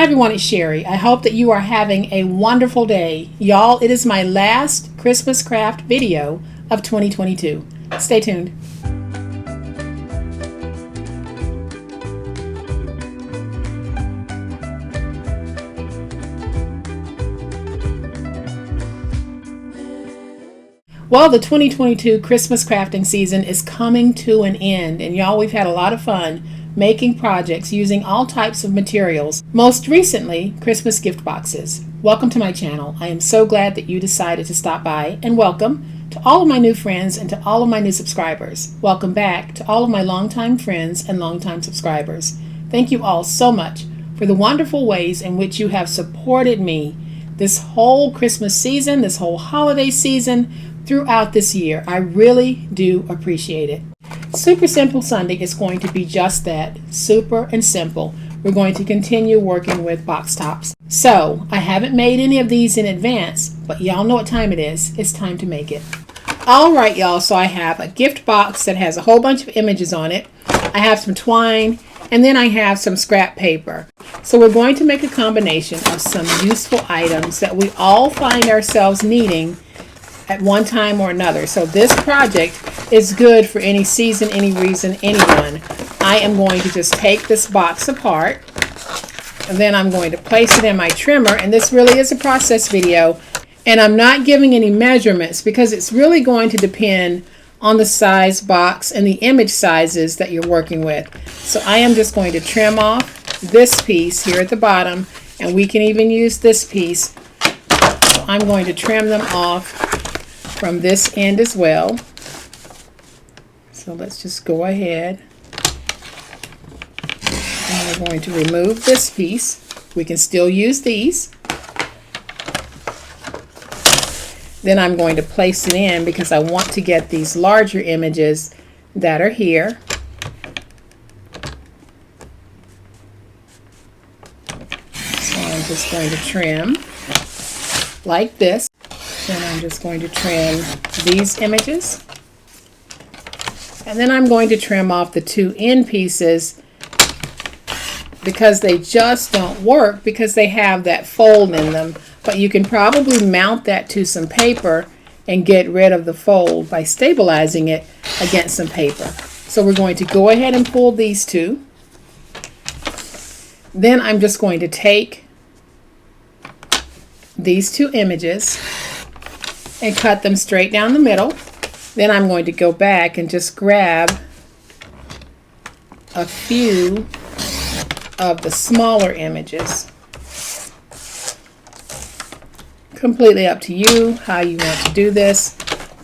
everyone, it's Sherry. I hope that you are having a wonderful day. Y'all, it is my last Christmas craft video of 2022. Stay tuned. Well, the 2022 Christmas crafting season is coming to an end, and y'all, we've had a lot of fun making projects using all types of materials, most recently Christmas gift boxes. Welcome to my channel. I am so glad that you decided to stop by, and welcome to all of my new friends and to all of my new subscribers. Welcome back to all of my longtime friends and longtime subscribers. Thank you all so much for the wonderful ways in which you have supported me this whole Christmas season, this whole holiday season, throughout this year. I really do appreciate it. Super Simple Sunday is going to be just that, super and simple. We're going to continue working with box tops. So, I haven't made any of these in advance, but y'all know what time it is. It's time to make it. Alright y'all, so I have a gift box that has a whole bunch of images on it. I have some twine, and then I have some scrap paper. So we're going to make a combination of some useful items that we all find ourselves needing at one time or another. So this project is good for any season, any reason, anyone. I am going to just take this box apart, and then I'm going to place it in my trimmer, and this really is a process video, and I'm not giving any measurements because it's really going to depend on the size box and the image sizes that you're working with. So I am just going to trim off this piece here at the bottom, and we can even use this piece. So I'm going to trim them off from this end as well. So let's just go ahead, and we're going to remove this piece. We can still use these. Then I'm going to place it in because I want to get these larger images that are here. So I'm just going to trim like this. Then I'm just going to trim these images. And then I'm going to trim off the two end pieces because they just don't work because they have that fold in them. But you can probably mount that to some paper and get rid of the fold by stabilizing it against some paper. So we're going to go ahead and pull these two. Then I'm just going to take these two images and cut them straight down the middle. Then I'm going to go back and just grab a few of the smaller images. Completely up to you how you want to do this.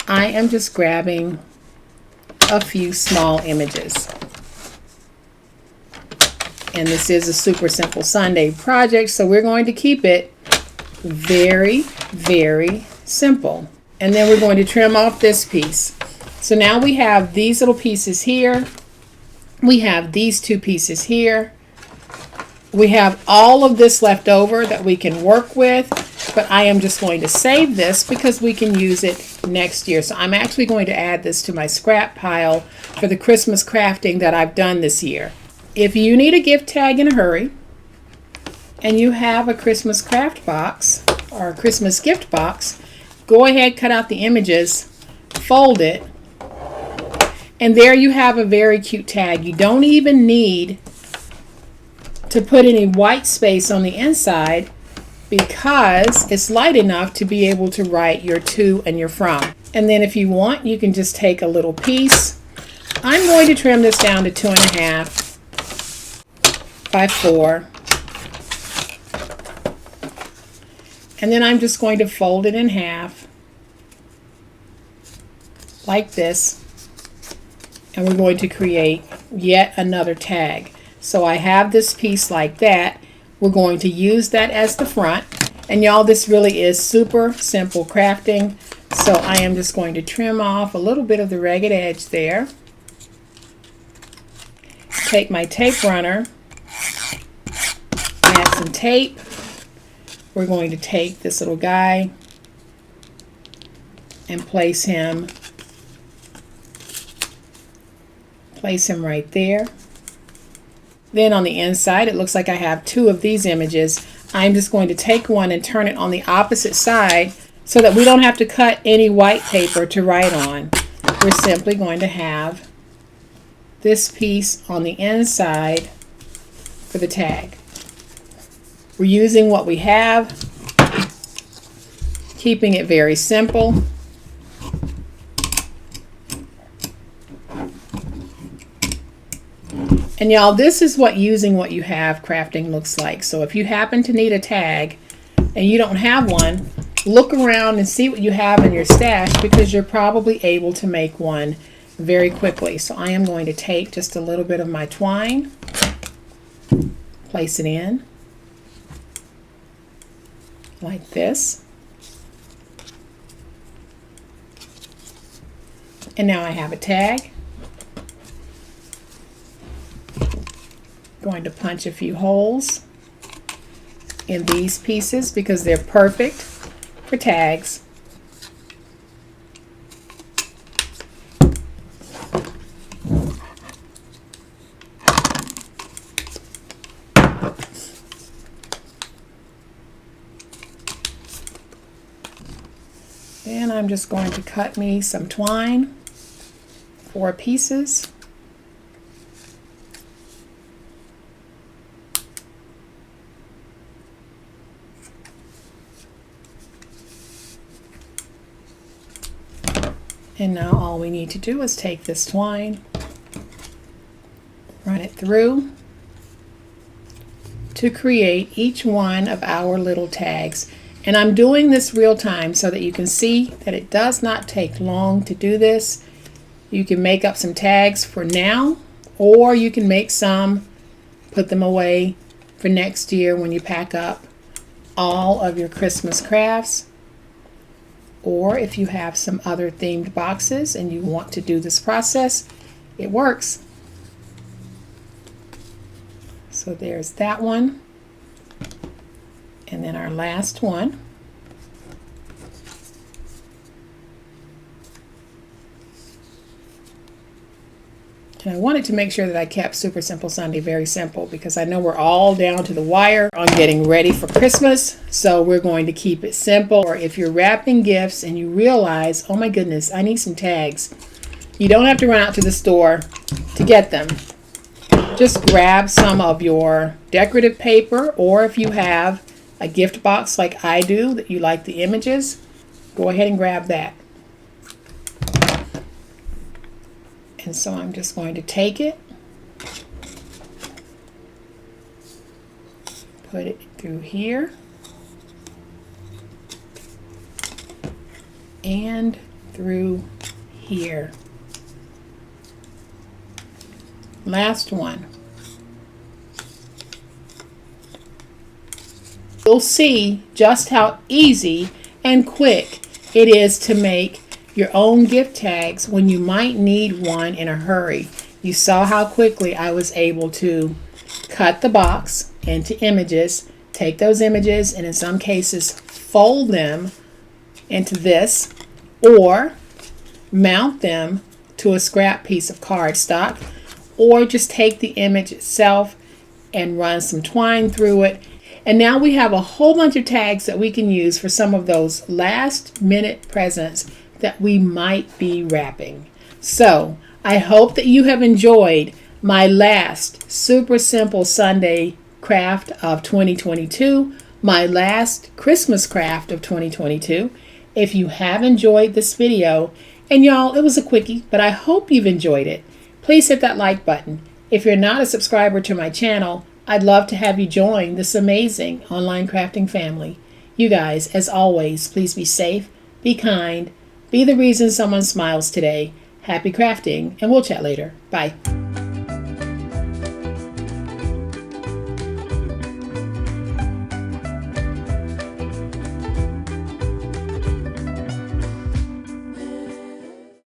I am just grabbing a few small images. And this is a Super Simple Sunday project, so we're going to keep it very, very simple. And then we're going to trim off this piece. So now we have these little pieces here. We have these two pieces here. We have all of this left over that we can work with, but I am just going to save this because we can use it next year. So I'm actually going to add this to my scrap pile for the Christmas crafting that I've done this year. If you need a gift tag in a hurry and you have a Christmas craft box or a Christmas gift box, go ahead, cut out the images, fold it, and there you have a very cute tag. You don't even need to put any white space on the inside because it's light enough to be able to write your to and your from. And then if you want, you can just take a little piece. I'm going to trim this down to 2.5 by 4. And then I'm just going to fold it in half like this, and we're going to create yet another tag. So I have this piece like that. We're going to use that as the front, and y'all, this really is super simple crafting. So I am just going to trim off a little bit of the ragged edge there. Take my tape runner, add some tape. We're going to take this little guy and place him right there. Then on the inside, it looks like I have two of these images. I'm just going to take one and turn it on the opposite side so that we don't have to cut any white paper to write on. We're simply going to have this piece on the inside for the tag. We're using what we have, keeping it very simple. And y'all, this is what using what you have crafting looks like. So if you happen to need a tag and you don't have one, look around and see what you have in your stash, because you're probably able to make one very quickly. So I am going to take just a little bit of my twine, place it in like this. And now I have a tag. Going to punch a few holes in these pieces because they're perfect for tags. Then I'm just going to cut me some twine, 4 pieces. And now all we need to do is take this twine, run it through to create each one of our little tags. And I'm doing this real time so that you can see that it does not take long to do this. You can make up some tags for now, or you can make some, put them away for next year when you pack up all of your Christmas crafts. Or if you have some other themed boxes and you want to do this process, it works. So there's that one. And then our last one. And I wanted to make sure that I kept Super Simple Sunday very simple, because I know we're all down to the wire on getting ready for Christmas. So we're going to keep it simple. Or if you're wrapping gifts and you realize, oh my goodness, I need some tags, you don't have to run out to the store to get them. Just grab some of your decorative paper, or if you have a gift box like I do that you like the images, go ahead and grab that. And so I'm just going to take it, put it through here, and through here. Last one. You'll see just how easy and quick it is to make your own gift tags when you might need one in a hurry. You saw how quickly I was able to cut the box into images, take those images, and in some cases fold them into this, or mount them to a scrap piece of cardstock, or just take the image itself and run some twine through it. And now we have a whole bunch of tags that we can use for some of those last minute presents that we might be wrapping. So I hope that you have enjoyed my last Super Simple Sunday craft of 2022, my last Christmas craft of 2022. If you have enjoyed this video, and y'all, it was a quickie, but I hope you've enjoyed it, please hit that like button. If you're not a subscriber to my channel, I'd love to have you join this amazing online crafting family. You guys, as always, please be safe, be kind, be the reason someone smiles today. Happy crafting, and we'll chat later. Bye.